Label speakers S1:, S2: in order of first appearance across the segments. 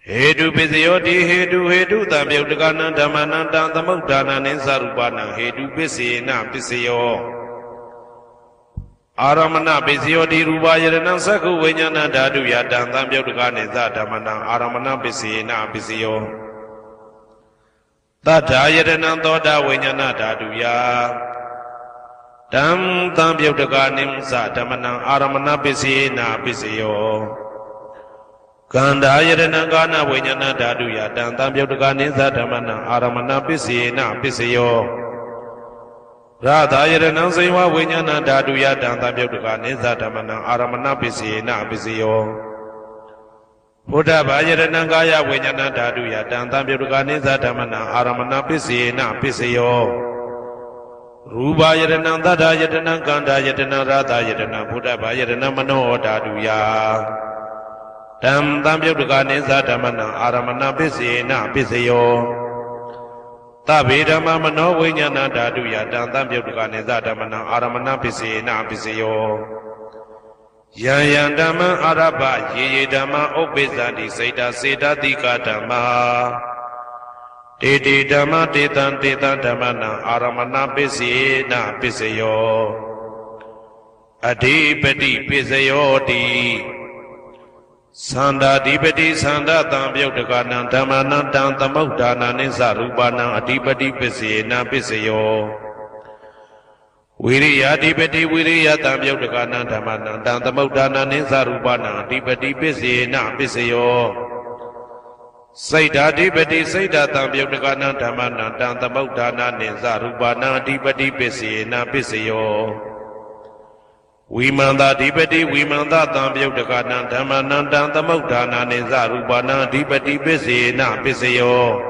S1: Hedu Pisioti, Hedu, Tabiutakana, Damananta, the Mutana, and Sarupana, Hedu Pisina, Pisio Aramana, Pisioti, Rubayan, Saku, Venyana, Dadu Yatan, Tabiutakane, Zatamana, Aramana, Pisina, Pisio Tatayan, Toda, Venyana, Daduya Tam Tabiutakanim, Zatamana, Aramana, Pisina, Pisio Kanda Yadana Gana Vinyana Daduya Dantam Yotukani Zatamana Aramana Pisina Pisio Radha Yadana Seva Vinyana Daduya Dantam Yotukani Zatamana Aramana Pisina Pisio Buddha Bayadana Gaya Vinyana Daduya Dantam Yotukani Zatamana Aramana Pisina Pisio Ruba Yadana Dada Yadana Kanda Yadana Radha Yadana Buddha Bayadana Mano Daduya Tam Yotukani Zatamana Aramana Pisina Pisio Tabidama Mano Vinyana Daduya Tam Yotukani Zatamana Aramana Pisina Pisio Yayandama Araba Yedama Obizadi Seda Seda Dikatama Titi Dama Titan Titan Damana Aramana Pisina Pisio Adipati Pisio Di Sanda Dipati Sanda Tam Yotukana Damana Tam Tamudana Nisa Rubana Adipati Pisina Pisio Viriya Dipati Viriya Tam Yotukana Damana Tam Tamudana Nisa Rubana Adipati Pisina Pisio Saida Dipati Saida Tam Yotukana Damana Tam Tamudana Nisa Rubana Adipati Pisina Pisio Vimanda Dipati Vimanda Tam Yotukana Damana Tam Tamudana Nisa Rubana Adipati Pisina Pisio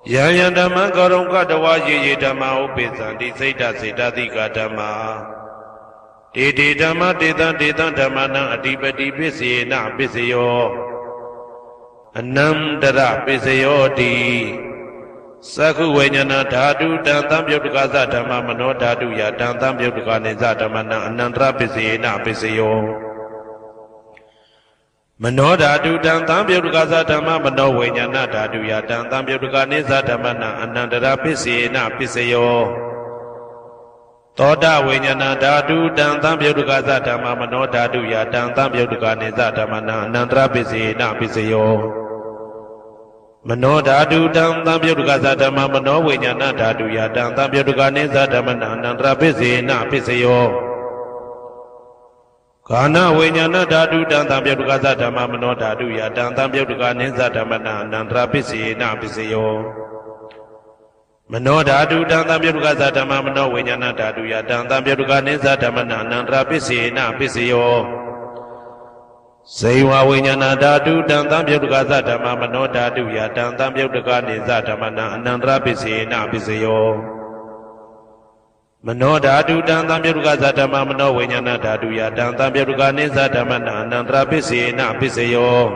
S1: Yayandama Garonga Dawaji Dama Upizandi Seda Seda Dikatama Titi Dama Titan Titan Damana Adipati Pisina Pisio Anandara Pisio Di Saku Venyana Dadu Dantam Yotukaza Dama Mano Dadu Ya Dantam Yotukane Zadamana Anandra Pisina Pisio Mano Dadu Dantam Yotukaza Dama Mano Venyana Dadu Ya Dantam Yotukane Zadamana Anandra Pisina Pisio Toda Venyana Dadu Dantam Yotukaza Dama Mano Dadu Ya Dantam Yotukane Zadamana Anandra Pisina Pisio Mano Dadu Tam Yotukaza Dama Mano Vinyana Dadu Ya Tam Yotukane Zadamana Anandra Pisina Pisio Kana Vinyana Dadu Tam Yotukaza Dama Mano Dadu Ya Tam Yotukane Zadamana Anandra Pisina Pisio Mano Dadu Tam Yotukaza Dama Mano Vinyana Dadu Ya Tam Yotukane Zadamana Anandra Pisina Pisio Seiwa Vinyana Dadu Dantam Yotukaza Dama Mano Dadu Ya Dantam Yotukane Zadamana Anandra Pisina Pisio Mano Dadu Dantam Yotukaza Dama Mano Vinyana Dadu Ya Dantam Yotukane Zadamana Anandra Pisina Pisio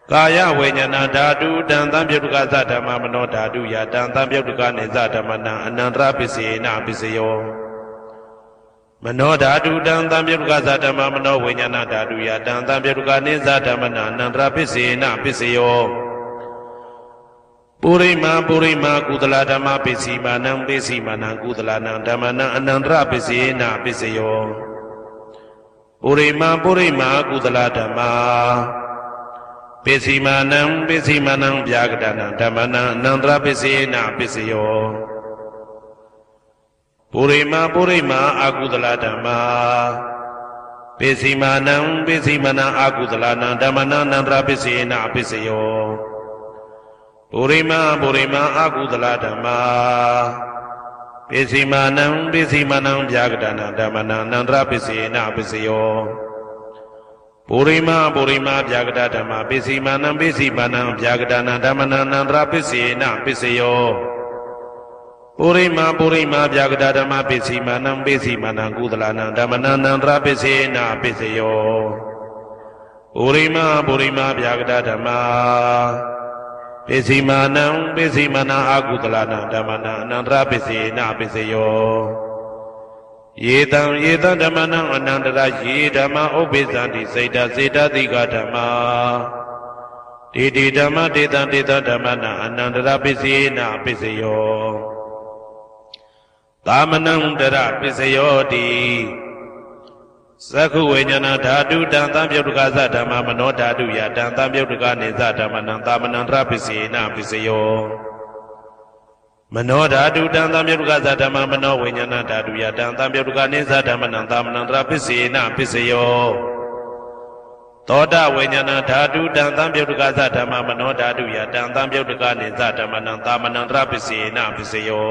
S1: Kaya Vinyana Dadu Dantam Yotukaza Dama Mano Dadu Ya Dantam Yotukane Zadamana Anandra Pisina Pisio Mano Dadu Dantam Yotukaza Dama Mano Vinyana Dadu Ya Dantam Yotukane Zadamana Anandra Pisina Pisio Purima Kudala Dama Pisimanam Pisimanam Kudala Damana Anandra Pisina Pisio Purima Kudala Dama Pisimanam Vyagadana Damana Anandra Pisina Pisio Purima Agudala Dhamma Pisimanam Agudala Dhamana Nandra Pisina Pisio Purima Agudala Dhamma Pisimanam Vyagadana Dhamana Nandra Pisina Pisio Purima Vyagada Dhamma Pisimanam Vyagadana Dhamana Nandra Pisina Pisio Purima Vyagada Dhamma Pisimanam Gudalana Dhamana Nandra Pisina Pisio Purima Vyagada Dhamma Pisimanam Agudalana Dhamana Nandra Pisina Pisio Yetam Dhamana Anandra Yedama Obizanti Seda Dikatama တေတိဓမ္မတေတံတေတဓမ္မနာအနန္တရပစ္စေနပစ္စယောသာမနံတရပစ္စယောတိသက္ခုဝိညာဏဓာတုတံသံပြုတ်တကသဓမ္မမနောဓာတုယတံသံပြုတ်တကနေသဓမ္မနံသာမနံတရပစ္စေနပစ္စယောမနောဓာတုတံသံပြုတ်တကသဓမ္မမနောဝိညာဏဓာတုယတံသံပြုတ်တကနေသဓမ္မနံသာမနံတရပစ္စေနပစ္စယောသောတဝိညာဏဓာတုတံသံပြုတ်တကသဓမ္မမနောဓာတုယတံသံပြုတ်တကနေသဓမ္မနံသာမနံတရပစ္စေနပစ္စယော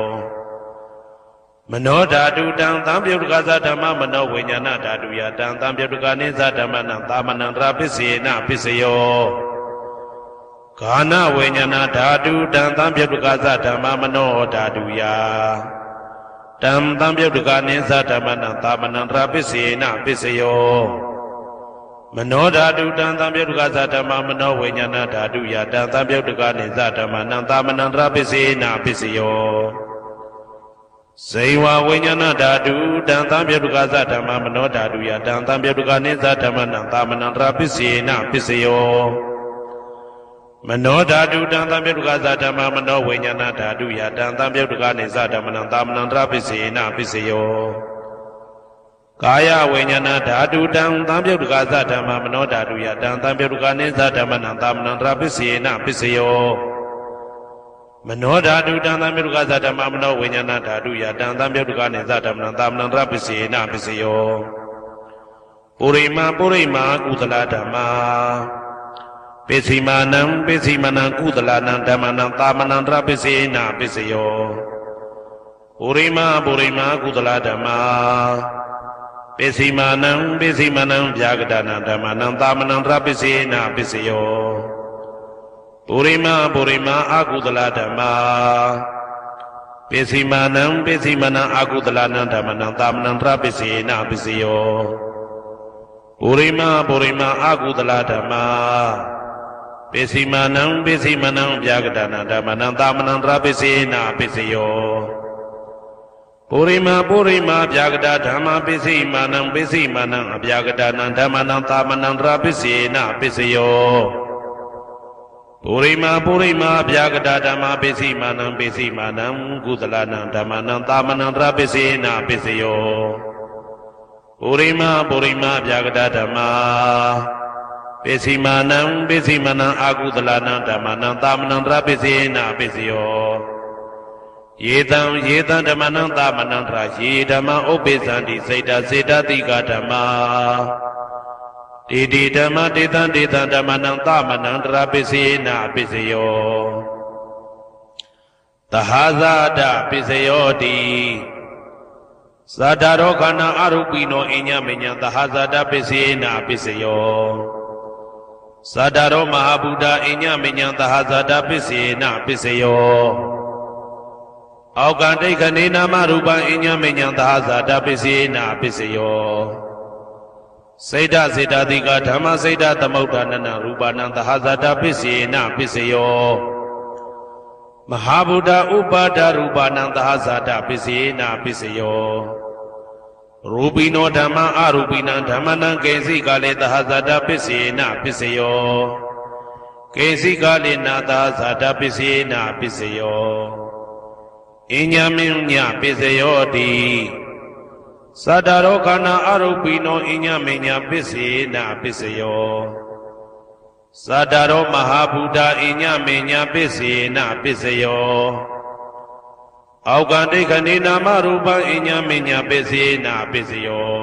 S1: မနောဓာတုတံသံပြုတ်တကသဓမ္မမနောဝိညာဏဓာတုယတံသံပြုတ်တကနေသဓမ္မနံသာမနံတရပစ္စေနပစ္စယောဂာနဝိညာဏဓာတုတံသံပြုတ်တကသဓမ္မမနောဓာတုယတံသံပြုတ်တကနေသဓမ္မနံသာမနံတရပစ္စေနပစ္စယောမနောဓာတုတံသံပြုတ်တကသဓမ္မမနောဝိညာဏဓာတုယတံသံပြုတ်တကနေသဓမ္မနံသာမနံတရပစ္စေနပစ္စယောဇေဝဝိညာဏဓာတုတံသံပြုတ်တကသဓမ္မမနောဓာတုယတံသံပြုတ်တကနေသဓမ္မနံသာမနံတရပစ္စေနပစ္စယောမနောဓာတုတံသံပြုတ်တကသဓမ္မမနောဝိညာဏဓာတုယတံသံပြုတ်တကနေသဓမ္မနံသာမနံတရပစ္စေနပစ္စယောကာယဝိညာဏဓာတုတံသံပြုတ်တကသဓမ္မမနောဓာတုယတံသံပြုတ်တကနေသဓမ္မနံသာမနံတရပစ္စေနပစ္စယောမနောဓာတုတံသံပြုတ်တကသဓမ္မမနောဝိညာဏဓာတုယတံသံပြုတ်တကနေသဓမ္မနံသာမနံတရပစ္စေနပစ္စယောပုရိမာကုသလဓမ္မာပိစိမာနံပိစိမနံကုသလနံဓမ္မနံသာမနံတရပစ္စေနပစ္စယောပုရိမာကုသလဓမ္မာပိစိမာနံပိစိမနံဗျာဂဒနာဓမ္မနံသာမနံတရပစ္စေနပစ္စယောပုရိမာအာကုသလဓမ္မာပိစိမာနံပိစိမနံအာကုသလနံဓမ္မနံသာမနံတရပစ္စေနပစ္စယောပုရိမာအာကုသလဓမ္မာပိစိမာနံပိစိမနံဗျာဂဒနာဓမ္မနံသာမနံတရပစ္စေနပစ္စယောပုရိမာဗျာဂဒဓမ္မပိစိမာနံပိစိမနံအဗျာဂဒနာဓမ္မနံသာမနံတရပစ္စေနပစ္စယောပုရိမာဗျာဂဒဓမ္မပိစိမာနံကုသလနံဓမ္မနံသာမနံတရပစ္စေနပစ္စယောပုရိမာဗျာဂဒဓမ္မပိစိမာနံအာကုသလနံဓမ္မနံသာမနံတရပစ္စေနပစ္စယောယေတံဓမ္မနံသာမနံတရယေဓမ္မဥပ္ပိသန္တိစေတတိကဓမ္မာတေတိဓမ္မတေတံဓမ္မနံသာမနံတရပစ္စေနပစ္စယောသဟဇာတပစ္စယောတိသတ္တရောခန္ဓာအရူပိနောအညမညံသဟဇာတပစ္စေနပစ္စယောသတ္တရောမဟာဗုဒ္ဓအညမညံသဟဇာတပစ္စေနပစ္စယောအောက်ကံဒိဋ္ဌနေနာမရူပံအညမညံသဟဇာတပစ္စေနပစ္စယောစေတတိကဓမ္မစေတသမုဋ္ဌာနနရူပနံသဟဇာတပစ္စေနပစ္စယောမဟာဗုဒ္ဓဥပါဒရူပနံသဟဇာတပစ္စေနပစ္စယောရူပိနောဓမ္မအရူပိနံဓမ္မနံကေစီကလေသဟဇာတပစ္စေနပစ္စယောကေစီကလေနာသဟဇာတပစ္စေနပစ္စယောအညမညပစ္စယောတိသတ္တရောခန္ဓာအရူပိနောအညမညပစ္စေနပစ္စယောသတ္တရောမဟာဗုဒ္ဓအညမညပစ္စေနပစ္စယောအောက်ကံဒိဋ္ဌနေနာမရူပံအညမညပစ္စေနပစ္စယော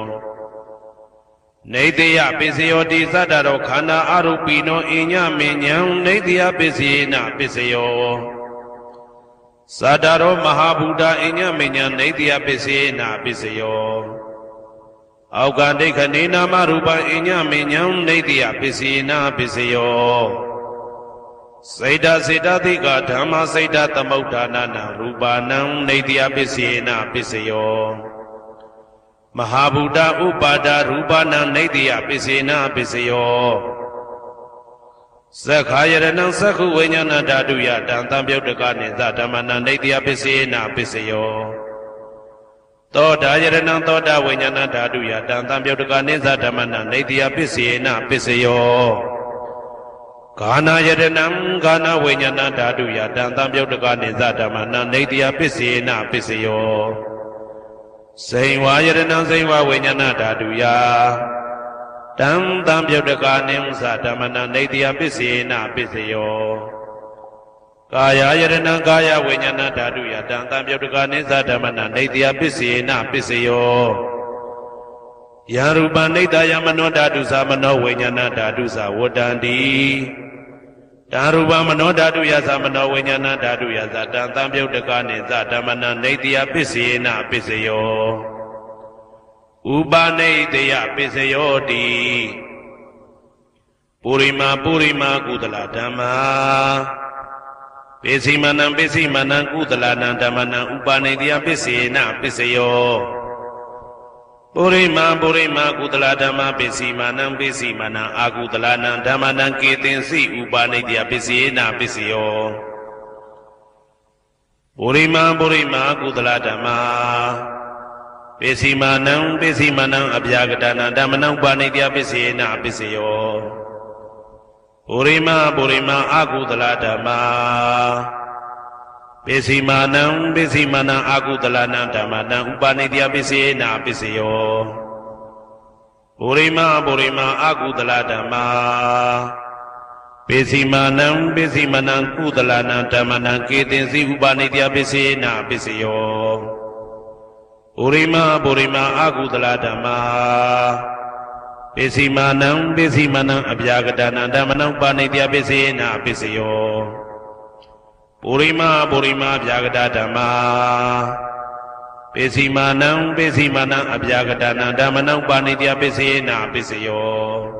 S1: နေတယပစ္စယောတိသတ္တရောခန္ဓာအရူပိနောအညမညံနေတယပစ္စေနပစ္စယောသတ္တရောမဟာဗုဒ္ဓအညမညံနေတယပစ္စေနပစ္စယောအောက်ကံဒိဋ္ဌနေနာမရူပံအညမညံနေတယပစ္စေနပစ္စယောစေတတိကဓမ္မစေတသမုဋ္ဌာနနရူပနံနေတယပစ္စေနပစ္စယောမဟာဗုဒ္ဓဥပါဒရူပနံနေတယပစ္စေနပစ္စယောသက္ခာယရဏံသက္ခုဝိညာဏဓာတုယတံသံပြုတ်တကနေသဓမ္မနံနေတယပစ္စေနပစ္စယောသောတာယရဏံသောတာဝိညာဏဓာတုယတံသံပြုတ်တကနေသဓမ္မနံနေတယပစ္စေနပစ္စယော Gana Yadanam Gana Vinyana Dadu Yatan Tambyotaka Nizatamana Nadia Pisina Pisayo Saywa Yadanam Saywa Vinyana Dadu Ya Tam Tambyotaka Nimzatamana Nadia Pisina Pisayo Kaya Yadanam Kaya Vinyana Dadu Yatan Tambyotaka Nizatamana Nadia Pisina Pisayo Yaruba Nida Yamano Dadu Samano Vinyana Dadu Sawadandi Daruba Mano Dadu Yazamano Vinyana Dadu Yazatan Tambyotaka Nizatamana Nadia Pisina Pisayo Uba Nadia Pisayo Di Purima Purima Kudala Dhamma Pisimanam Pisimanam Kudala Nandamana Uba Nadia Pisina Pisayo Purima Purima Kudala Dhamma Pisimanam Pisimanam Akudala Nandamana Ketinsi Uba Nadia Pisina Pisayo Purima Purima Kudala Dhamma Pisimanam Pisimanam Abhyagadana Dhammanam Uba Nadia Pisina Pisayo Purima Purima Akudala Dhamma Pisimanam Pisimanam Akudala Dhammanam Uba Nadia Pisina Pisayo Purima Purima Akudala Dhamma Pisimanam Pisimanam Kudala Dhammanam Ketinsi Uba Nadia Pisina Pisayo Purima Purima Akudala Dhamma Pisimanam Pisimanam Abhyagadana Dhammanam Uba Nadia Pisina Pisayo Purima Purima Abhyagada Dhamma Pisimanam Pisimanam Abhyagadana Dhammanam Uba Nadia Pisina Pisayo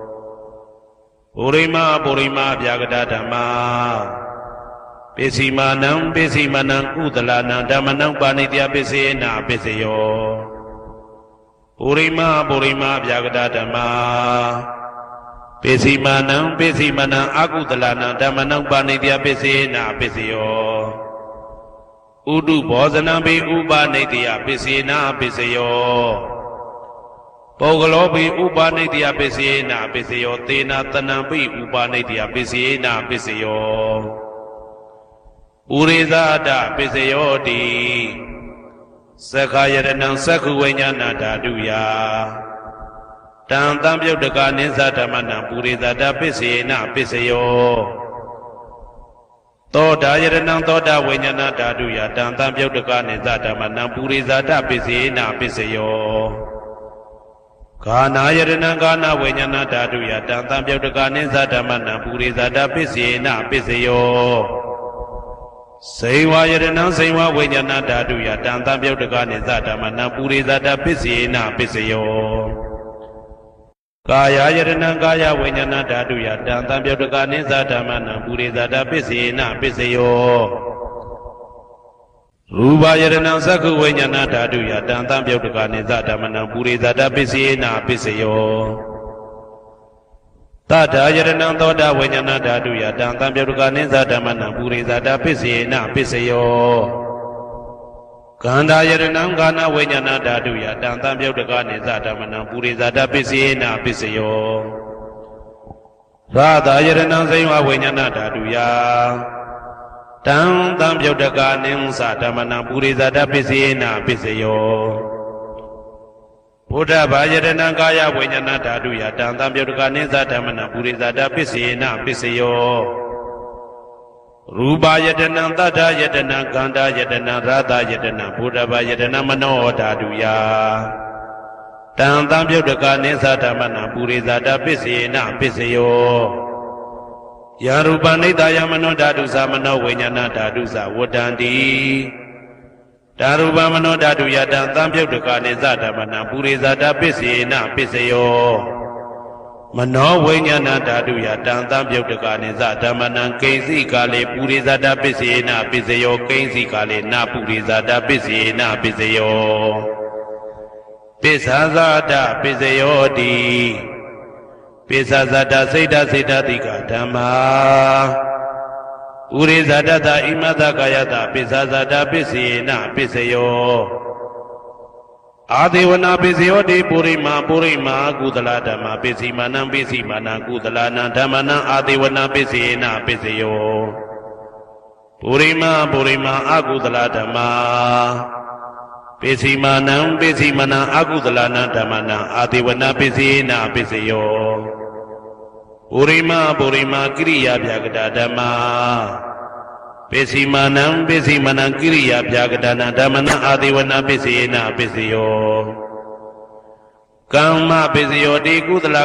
S1: Purima Purima Abhyagada Dhamma Pisimanam Pisimanam Kudala Dhammanam Uba Nadia Pisina Pisayo Purima Purima Abhyagada Dhamma Pisimanam Pisimanam Akudala Dhammanam Uba Nadia Pisina Pisayo Udu Bozanam Bi Uba Nadia Pisina Pisayo Pogalobi Uba Nadia Pisina Pisayo Tena Tanam Bi Uba Nadia Pisina Pisayo Urizada Pisayo Di Sakhayaranam Sakhu Vinyana Dadu Ya Tam Tambyotaka Nizatamana Purizada Pisina Pisayo Toda Yaranam Toda Vinyana Dadu Ya Tam Tambyotaka Nizatamana Purizada Pisina Pisayo Kana Yaranam Kana Vinyana Dadu Ya Tam Tambyotaka Nizatamana Purizada Pisina Pisayo Saywa Yaranam Saywa Vinyana Dadu Ya Tam Tambyotaka Nizatamana Purizada Pisina Pisayo Kaya Yaranam Kaya Vinyana Dadu Ya Tam Tambyotaka Nizatamana Purizada Pisina Pisayo Ruba Yaranam Sakhu Vinyana Dadu Ya Tam Tambyotaka Nizatamana Purizada Pisina Pisayo Tata Yaranam Toda Vinyana Dadu Ya Tam Tambyotaka Nizatamana Purizada Pisina Pisayo Kanda Yaranam Kana Vinyana Dadu Ya Tam Tambyotaka Nizatamana Purizada Pisina Pisayo Radha Yaranam Saywa Vinyana Dadu Ya Tam Tambyotaka Nizatamana Purizada Pisina Pisayo Buddha Yaranam Kaya Vinyana Dadu Ya Tam Tambyotaka Nizatamana Purizada Pisina Pisayo Ruba Yadanam Tata Yadanam Kanda Yadanam Radha Yadanam Buddha Yadanam Mano Dadu Ya Tam Tambyotaka Nizatamana Purizada Pisina Pisayo Yaruba Nida Yamano Dadu Samano Vinyana Dadu Sawadandi Daruba Mano Dadu Ya Tam Tambyotaka Nizatamana Purizada Pisina Pisayo Mano Vinyana Dadu Ya Tam Tambyotaka Nizatamana Kainsi Kale Purizada Pisina Pisayo Kainsi Kale Na Purizada Pisina Pisayo Pisazada Pisayo Di Pisazada Seda Seda Dika Dhamma Urizada Da Imada Kayata Pisazada Pisina Pisayo အာဒေဝနာပိစယောတိပုရိမာကုသလဓမ္မပိစီမာနံကုသလနာဓမ္မနံအာဒေဝနာပိစေနပိစယောပုရိမာအကုသလဓမ္မပိစီမာနံအကုသလနာဓမ္မနံအာဒေဝနာပိစေနပိစယောပုရိမာကိရိယာဗျာကတာဓမ္မပိစီမာနံကိရိယာဗျာကတာနာဓမ္မနံအာဒေဝနာပိစေနပိစယောကမ္မပိစယောတိကုသလ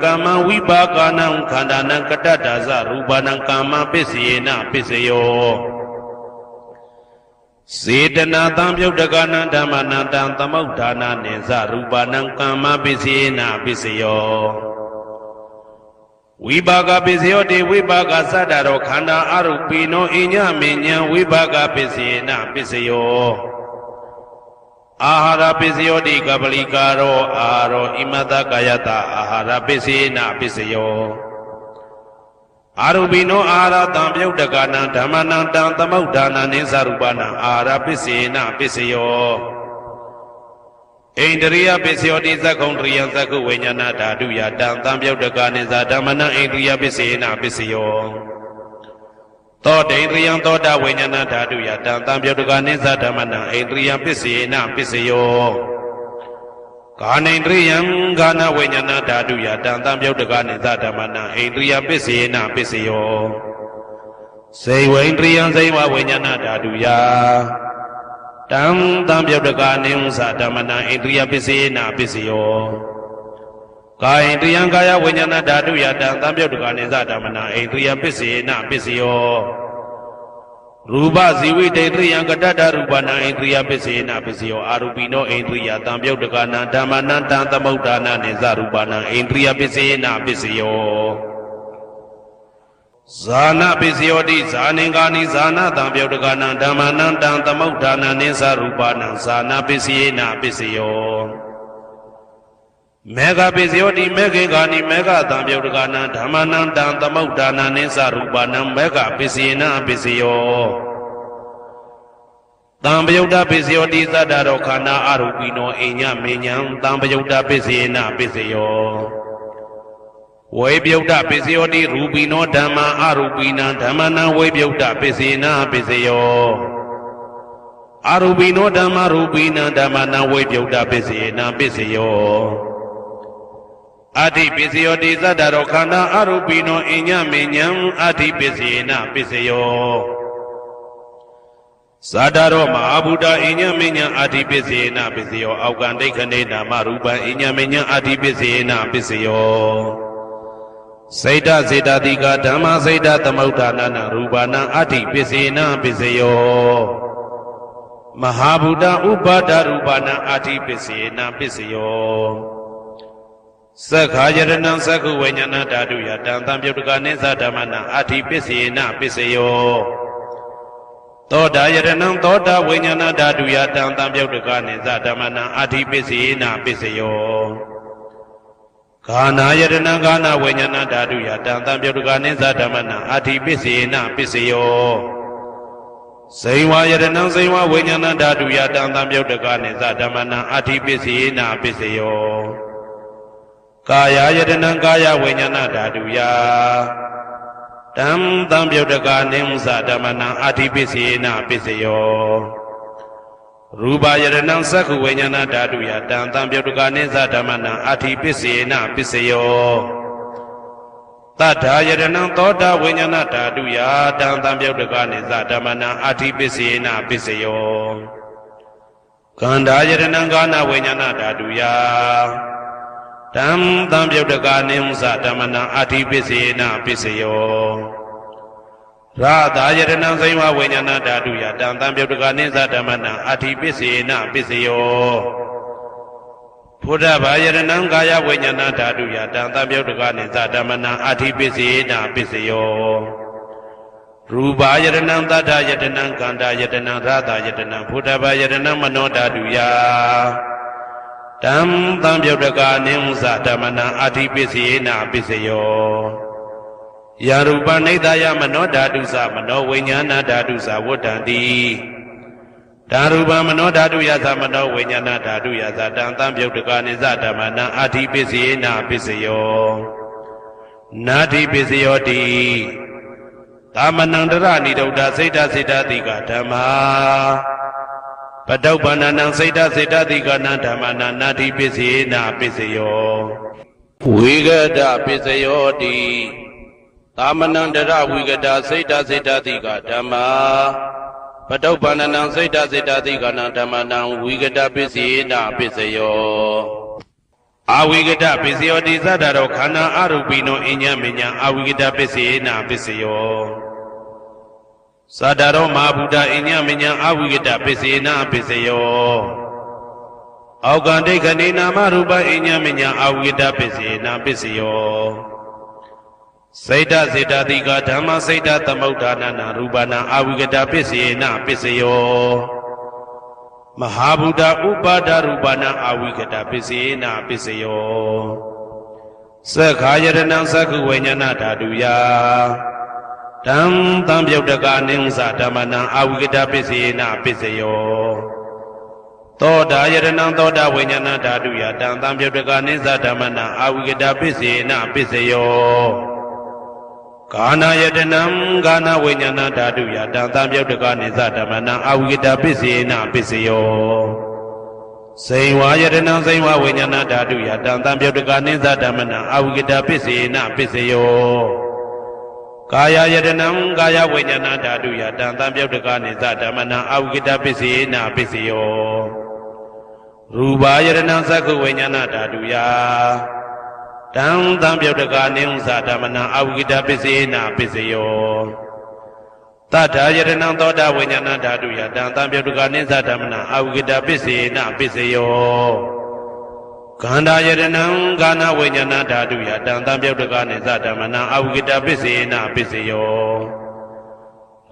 S1: ကမ္မဝိပါကနံခန္ဓာနံကတ္တဒါဇရူပနံကမ္မပိစေနပိစယောစေတနာတံပြုတ်တကနံဓမ္မနံတံသမုဋ္ဌာနာနိဇရူပနံကမ္မပိစေနပိစယောဝိပါကပိစယောတိဝိပါကသတ္တရောခန္ဓာအရုပိနောအညမေညံဝိပါကပိစေနပိစယောအာဟာရပိစယောတိကပလိကာရောအာရောဣမတကာယတအာဟာရပိစေနပိစယောအာရုပိနောအာဟာရတံပြုတ်တကနံဓမ္မနံတံသမုဋ္ဌာနာနိသရူပနံအာဟာရပိစေနပိစယောဣန္ဒရိယပိစယောတိသက္ကုံတရိယသက္ကုဝိညာဏဓာတုယတံသံပြုတ်တကနိသဓမ္မနံဣန္ဒရိယပိစေနပိစယောသောတေန္ဒရိယသောတဝိညာဏဓာတုယတံသံပြုတ်တကနိသဓမ္မနံဣန္ဒရိယပိစေနပိစယောကာနိန္ဒရိယံဂာနဝိညာဏဓာတုယတံသံပြုတ်တကနိသဓမ္မနံဣန္ဒရိယပိစေနပိစယောစေဝိန္ဒရိယံစေဝဝိညာဏဓာတုယတံသံပြုတ်တကနိသဓမ္မနံဣန္ဒရိယပိစေနပိစယောကာယိန္ဒရိယံကာယဝိညာဏဓာတုယတံသံပြုတ်တကနိသဓမ္မနံဣန္ဒရိယပိစေနပိစယောရူပဇီဝိတေတရိယံကတ္တရူပနံဣန္ဒရိယပိစေနပိစယောအာရူပိနောဣန္ဒရိယတံပြုတ်တကနံဓမ္မနံတံသမုဋ္ဌာနာနိသရူပနံဣန္ဒရိယပိစေနပိစယောဇာနပိစယောတိဇာနင်္ဂာနိဇာနတံပြုတ်တကနံဓမ္မနံတံသမုဋ္ဌာနာနိသရူပနံဇာနပိစေနပိစယောမေဃပိစယောတိမေခေဂာနိမေဃတံပြုတ်တကနံဓမ္မနံတံသမုဋ္ဌာနာနိသရူပနံမေဃပိစေနပိစယောတံပယုတ်တပိစယောတိသတ္တရောခန္ဓာအရူပိနောအိညမေညံတံပယုတ်တပိစေနပိစယောဝေပယုတ်တပိစယောတိရူပိနောဓမ္မာအရူပိနံဓမ္မနံဝေပယုတ်တပိစေနပိစယောအရူပိနောဓမ္မာရူပိနံဓမ္မနံဝေပယုတ်တပိစေနပိစယောအဋ္ဌိပိစယောတိသတ္တရောခန္ဓာအရူပိနောအိညမေညံအဋ္ဌိပိစေနပိစယောဇာတရောမဟာဗုဒ္ဓအိညမေညံအဋ္ဌိပိစေနပိစယောအောက်ကံဒိဋ္ဌနေနာမရူပံအိညမေညံအဋ္ဌိပိစေနပိစယောစေတစေတတိကဓမ္မစေတသမုဋ္ဌာနာရူပနံအဋ္ဌိပိစေနပိစယောမဟာဗုဒ္ဓဥပါဒရူပနံအဋ္ဌိပိစေနပိစယောသက္ခာယရဏံသက္ခုဝိညာဏဓာတုယတံသံပြုတ်တကနိသဓမ္မနံအဋ္ဌိပိစေနပိစယောသောတာယရဏံသောတာဝိညာဏဓာတုယတံသံပြုတ်တကနိသဓမ္မနံအဋ္ဌိပိစေနပိစယောဂာနာယရဏံဂာနာဝိညာဏဓာတုယတံသံပြုတ်တကနိသဓမ္မနံအဋ္ဌိပိစေနပိစယောဇိဝယရဏံဇိဝဝိညာဏဓာတုယတံသံပြုတ်တကနိသဓမ္မနံအဋ္ဌိပိစေနပိစယောကာယယတနံကာယဝိညာဏဓာတုယတံသံပြုတ်တကနိသဓမ္မနံအဋ္ဌိပိစေနပိစယောရူပယတနံသက္ခုဝိညာဏဓာတုယတံသံပြုတ်တကနိသဓမ္မနံအဋ္ဌိပိစေနပိစယောတတ္ထာယတနံသောတာဝိညာဏဓာတုယတံသံပြုတ်တကနိသဓမ္မနံအဋ္ဌိပိစေနပိစယောကန္ဓာယတနံကာနဝိညာဏဓာတုယတံသံပြုတ်တကနိသဓမ္မနံအဋ္ဌိပိစေနပိစယောရတာယတနံဇိဝဝိညာဏဓာတုယတံသံပြုတ်တကနိသဓမ္မနံအဋ္ဌိပိစေနပိစယောဘုဒ္ဓဘာယတနံကာယဝိညာဏဓာတုယတံသံပြုတ်တကနိသဓမ္မနံအဋ္ဌိပိစေနပိစယောရူပယတနံသတ္တယတနံကန္တာယတနံရတာယတနံဘုဒ္ဓဘာယတနံမနောဓာတုယတံသံပြုတ်တကနိသဓမ္မနံအဋ္ဌိပိစေနပိစယောယာရူပနိဒာယမနောဓာတုသမနောဝိညာဏဓာတုသဝတ္တံတိတ ဓာရူပမနောဓာတုယသမနောဝိညာဏဓာတုယသတံသံပြုတ်တကနိသဓမ္မနံအာတိပစ္စယေနပစ္စယောနာတိပစ္စယောတိသာမဏံတရဏိဒုဒ္ဒစိတ်တစိတ္တတိကဓမ္မာပတုပ္ပန္နံစိတ်တစိတ္တတိကနံဓမ္မနံနာတိပစ္စယေနပစ္စယောဝိဂဒပစ္စယောတိသာမဏံတရဝိဂဒစိတ်တစိတ္တတိကဓမ္မာပတုပ္ပန္နံစိတ်တစိတ္တတိကနံဓမ္မနံဝိဂဒပစ္စယေနပစ္စယောအာဝိဂဒပစ္စယောတိသတ္တရောခန္ဓာအရူပိနောအညမညာအာဝိဂဒပစ္စယေနပစ္စယောသတ္တရောမဟာဗုဒ္ဓအညမညာအာဝိဂဒပစ္စယေနပစ္စယောအောက်ကံဒိဋ္ဌိနာမရူပအညမညာအာဝိဂဒပစ္စယေနပစ္စယောစိတ်တစေတတိကဓမ္မစိတ်တသမုဋ္ဌာနနာရူပနာအာဝိကတပစ္စယေနပစ္စယောမဟာဗုဒ္ဓဥပါဒရူပနာအာဝိကတပစ္စယေနပစ္စယောသက္ခာယတနံသက္ခုဝိညာဏဓာတုယတံသံပြုတ်တကာနိသဓမ္မနံအာဝိကတပစ္စယေနပစ္စယောသောတာယတနံသောတာဝိညာဏဓာတုယတံသံပြုတ်တကာနိသဓမ္မနံအာဝိကတပစ္စယေနပစ္စယောကာနာယတနံကာနဝိညာဏဓာတုယတံသံပြုတ်တကနိသဓမ္မနံအာဝိကတပစ္စယေနပစ္စယောစိန်ဝါယတနံစိန်ဝဝိညာဏဓာတုယတံသံပြုတ်တကနိသဓမ္မနံအာဝိကတပစ္စယေနပစ္စယောကာယယတနံကာယဝိညာဏဓာတုယတံသံပြုတ်တကနိသဓမ္မနံအာဝိကတပစ္စယေနပစ္စယောရူပယတနံသက္ခုဝိညာဏဓာတုယတံသံပြုတ်တကာနိဥ္ဇာဓမ္မနံအာဝိကတပစ္စယေနပစ္စယောတတ္ထာယတနံသောတာဝိညာဏဓာတုယတံသံပြုတ်တကာနိဥ္ဇာဓမ္မနံအာဝိကတပစ္စယေနပစ္စယောခန္ဓာယတနံကာနဝိညာဏဓာတုယတံသံပြုတ်တကာနိဥ္ဇာဓမ္မနံအာဝိကတပစ္စယေနပစ္စယော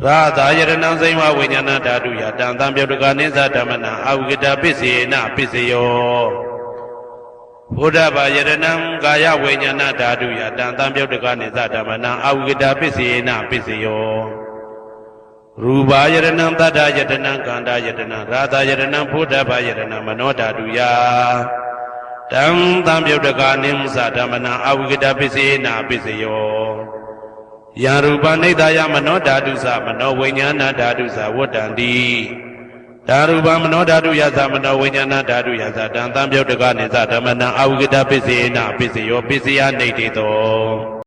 S1: ရာသာယတနံစိမ္မာဝိညာဏဓာတုယတံသံပြုတ်တကာနိဥ္ဇာဓမ္မနံအာဝိကတပစ္စယေနပစ္စယောဘုဒ္ဓဘာယတနံကာယဝိညာဏဓာတုယတံသံပြုတ်တကနိသဓမ္မနံအာဝိကတပစ္စယေနပစ္စယောရူပယတနံတတ္တယတနံကန္တာယတနံရာသယတနံဘုဒ္ဓဘာယတနံမနောဓာတုယတံသံပြုတ်တကနိသဓမ္မနံအာဝိကတပစ္စယေနပစ္စယောယံရူပနိဒာယမနောဓာတုသမနောဝိညာဏဓာတုသဝတ္တန္တိဓာရူပမနောဓာတုယသမနောဝိညာဏဓာတုယသတံသံပြုတ်တကနိသဓမ္မနံအာဝိကတပစ္စယေနပစ္စယောပစ္စယနိဋ္ဌိတော